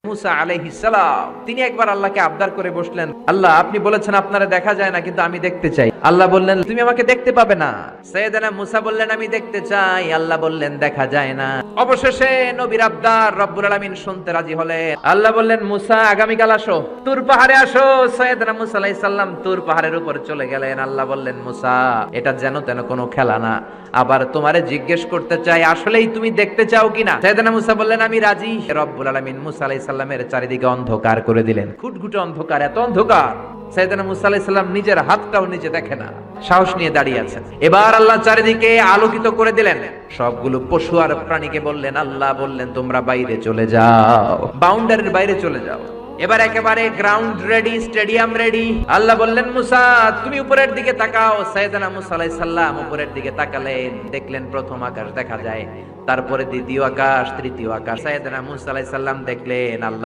মুসা আলাইহিস সালাম তিনি একবার আল্লাহকে আবদার করে বসলেন, আল্লাহ আপনি বলেছেন আপনারা দেখা যায় না, কিন্তু আমি দেখতে চাই। আল্লাহ বললেন তুমি আমাকে দেখতে পাবে না। সাইয়েদনা মুসা বললেন আমি দেখতে চাই। আল্লাহ বললেন দেখা যায় না। অবশেষে নবীর আবদার রব্বুল আলামিন শুনতে রাজি হলেন। আল্লাহ বললেন মুসা আগামীকাল আসো, তুর পাহাড়ে আসো। সাইয়েদনা মুসা আলাইহিস সালাম তুর পাহাড়ের উপর চলে গেলেন। আল্লাহ বললেন মুসা এটা যেন তেন কোনো খেলা না, আবার তোমারে জিজ্ঞেস করতে চাই আসলেই তুমি দেখতে চাও কিনা। সাইয়েদনা মুসা বললেন আমি রাজি। রব্বুল আলামিন মুসা আলাইহিস সালামের চারিদিকে অন্ধকার করে দিলেন, ঘুটঘুটে অন্ধকার, এত অন্ধকার সাইয়েদনা মুসা আলাইহিস সালাম নিজের হাতটাও নিজে দেখে না, সাহস নিয়ে দাঁড়িয়ে আছেন। এবার আল্লাহ চারিদিকে আলোকিত করে দিলেন। সবগুলো পশু আর প্রাণীকে বললেন, আল্লাহ বললেন তোমরা বাইরে চলে যাও, বাউন্ডারির বাইরে চলে যাও। এবার একেবারে গ্রাউন্ড রেডি, স্টেডিয়াম রেডি। আল্লাহ বললেন মুসা তুমি উপরের দিকে তাকাও। সাইয়েদনা মুসা আলাইহিস সালাম উপরের দিকে তাকালেন, দেখলেন প্রথম আকাশ দেখা যায়, তারপরে দ্বিতীয় আকাশ, তৃতীয় আকাশ। সাইয়েদনা মুসা আলাইহিস সালাম দেখলেন আল্লাহ